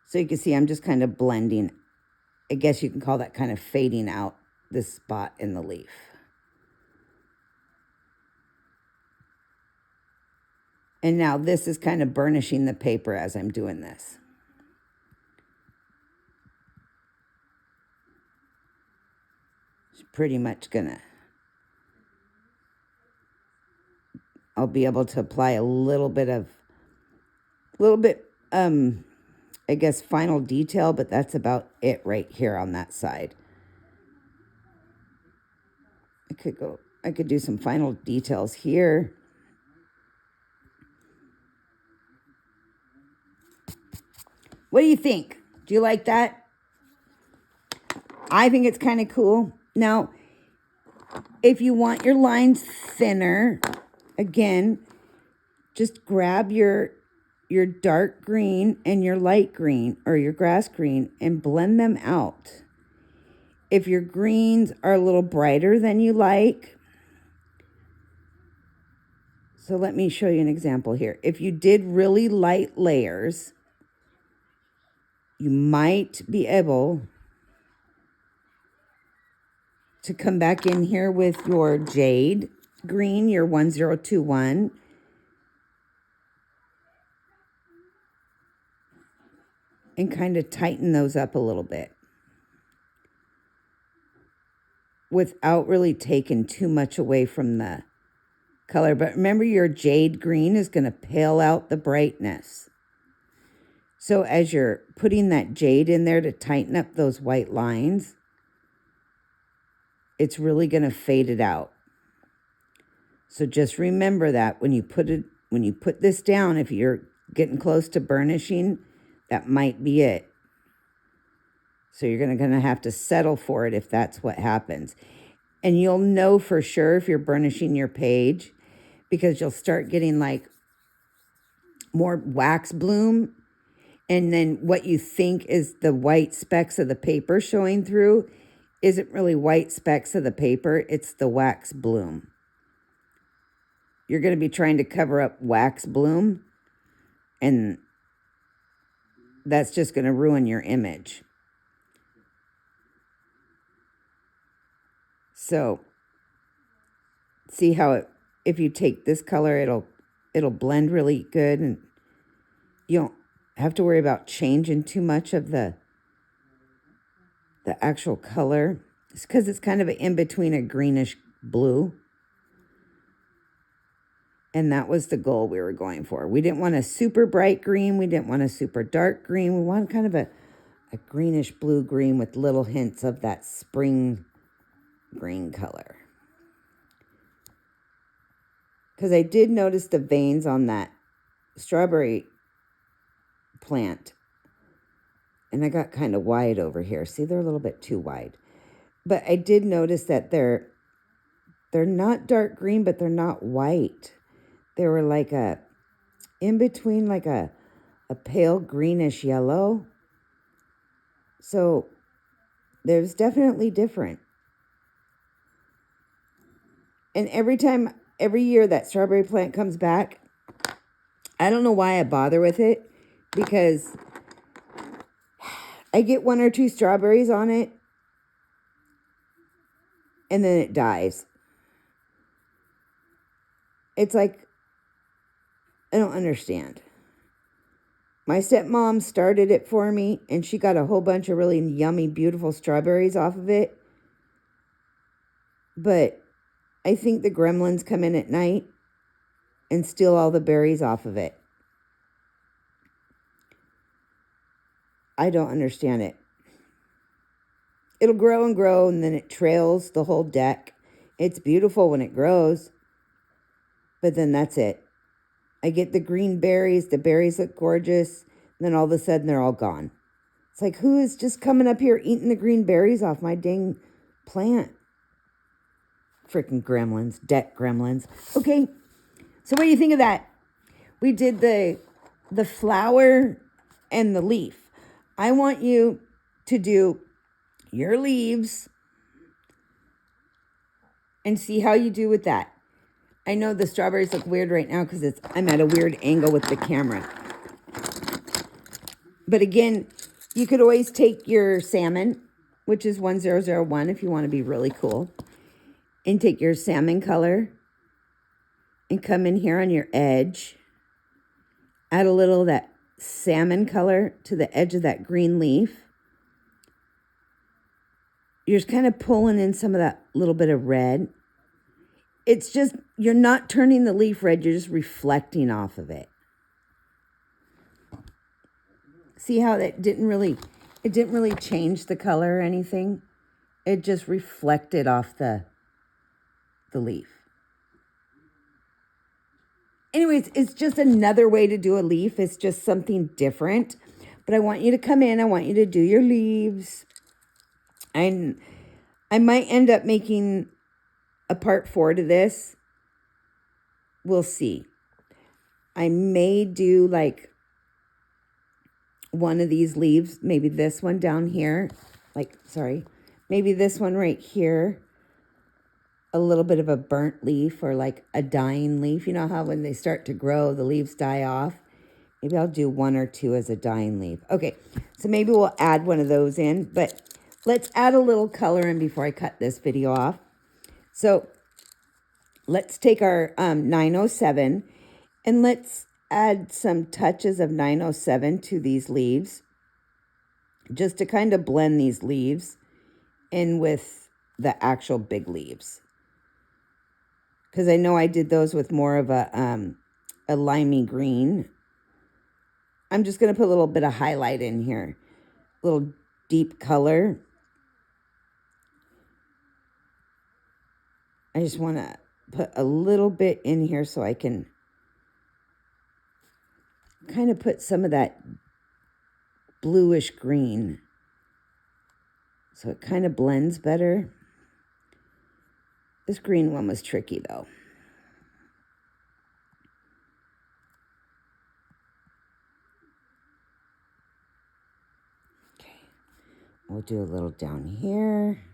Speaker 1: So you can see I'm just kind of blending. I guess you can call that kind of fading out this spot in the leaf. And now this is kind of burnishing the paper as I'm doing this. It's pretty much gonna... I'll be able to apply a little bit, I guess, final detail, but that's about it right here on that side. I could do some final details here. What do you think? Do you like that? I think it's kind of cool. Now, if you want your lines thinner, again, just grab your dark green and your light green or your grass green and blend them out. If your greens are a little brighter than you like, so let me show you an example here. If you did really light layers, you might be able to come back in here with your jade green, your 1021. And kind of tighten those up a little bit. Without really taking too much away from the color. But remember, your jade green is going to pale out the brightness. So as you're putting that jade in there to tighten up those white lines, it's really going to fade it out. So just remember that when you put this down, if you're getting close to burnishing, that might be it. So you're going to have to settle for it if that's what happens. And you'll know for sure if you're burnishing your page, because you'll start getting like more wax bloom. And then what you think is the white specks of the paper showing through isn't really white specks of the paper. It's the wax bloom. You're going to be trying to cover up wax bloom, and that's just going to ruin your image. So, see how if you take this color, it'll blend really good, and you don't have to worry about changing too much of the actual color. It's because it's kind of in between a greenish blue. And that was the goal we were going for. We didn't want a super bright green. We didn't want a super dark green. We wanted kind of a greenish blue green with little hints of that spring green color. Because I did notice the veins on that strawberry plant. And I got kind of wide over here. See, they're a little bit too wide. But I did notice that they're not dark green, but they're not white. They were like in between like a pale greenish yellow. So there's definitely different. And every year that strawberry plant comes back, I don't know why I bother with it, because I get 1 or 2 strawberries on it and then it dies. It's like, I don't understand. My stepmom started it for me and she got a whole bunch of really yummy, beautiful strawberries off of it. But I think the gremlins come in at night and steal all the berries off of it. I don't understand it. It'll grow and grow, and then it trails the whole deck. It's beautiful when it grows, but then that's it. I get the green berries. The berries look gorgeous. And then all of a sudden, they're all gone. It's like, who is just coming up here eating the green berries off my dang plant? Freaking gremlins, deck gremlins. Okay, so what do you think of that? We did the flower and the leaf. I want you to do your leaves and see how you do with that. I know the strawberries look weird right now because I'm at a weird angle with the camera. But again, you could always take your salmon, which is 1001 if you want to be really cool, and take your salmon color and come in here on your edge. Add a little of that salmon color to the edge of that green leaf. You're just kind of pulling in some of that little bit of red. It's just, you're not turning the leaf red, you're just reflecting off of it. See how it didn't really change the color or anything? It just reflected off the leaf. Anyways, it's just another way to do a leaf. It's just something different. But I want you to come in. I want you to do your leaves. And I might end up making a part 4 to this. We'll see. I may do like one of these leaves. Maybe this one down here. Maybe this one right here. A little bit of a burnt leaf or like a dying leaf. You know how when they start to grow, the leaves die off? Maybe I'll do 1 or 2 as a dying leaf. Okay, so maybe we'll add one of those in, but let's add a little color in before I cut this video off. So let's take our 907 and let's add some touches of 907 to these leaves, just to kind of blend these leaves in with the actual big leaves. Because I know I did those with more of a limey green. I'm just going to put a little bit of highlight in here. A little deep color. I just want to put a little bit in here so I can kind of put some of that bluish green. So it kind of blends better. This green one was tricky, though. Okay. We'll do a little down here.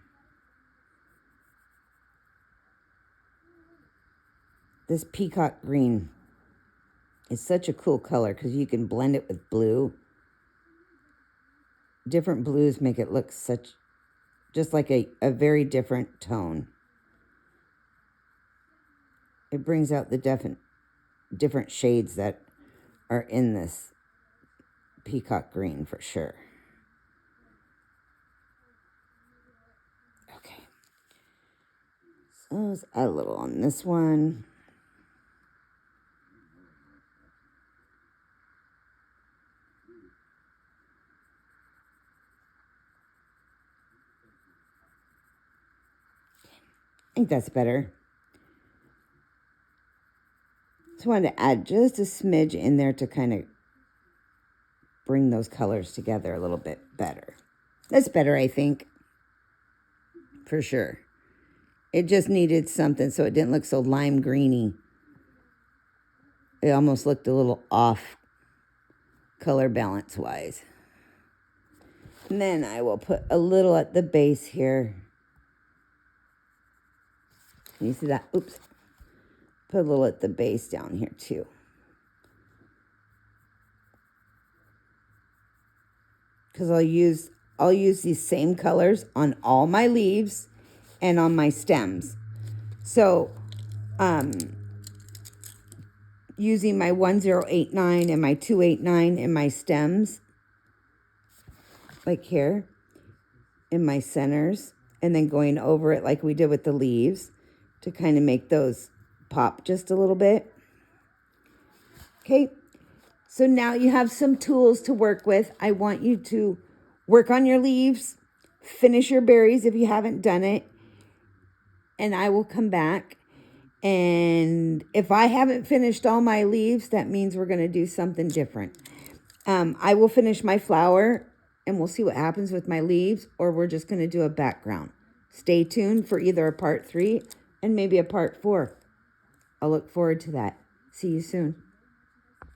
Speaker 1: This peacock green is such a cool color because you can blend it with blue. Different blues make it look just like a very different tone. It brings out the different shades that are in this peacock green for sure. Okay. So let's add a little on this one. I think that's better. Just wanted to add just a smidge in there to kind of bring those colors together a little bit better. That's better, I think. For sure. It just needed something so it didn't look so lime greeny. It almost looked a little off color balance wise. And then I will put a little at the base here. Can you see that? Oops. Put a little at the base down here too. Because I'll use these same colors on all my leaves and on my stems. So using my 1089 and my 289 in my stems, like here, in my centers, and then going over it like we did with the leaves to kind of make those pop just a little bit. Okay, so now you have some tools to work with. I want you to work on your leaves, finish your berries if you haven't done it, and I will come back. And if I haven't finished all my leaves, that means we're going to do something different. I will finish my flower and we'll see what happens with my leaves, or we're just going to do a background. Stay tuned for either a part 3 and maybe a part 4. I'll look forward to that. See you soon.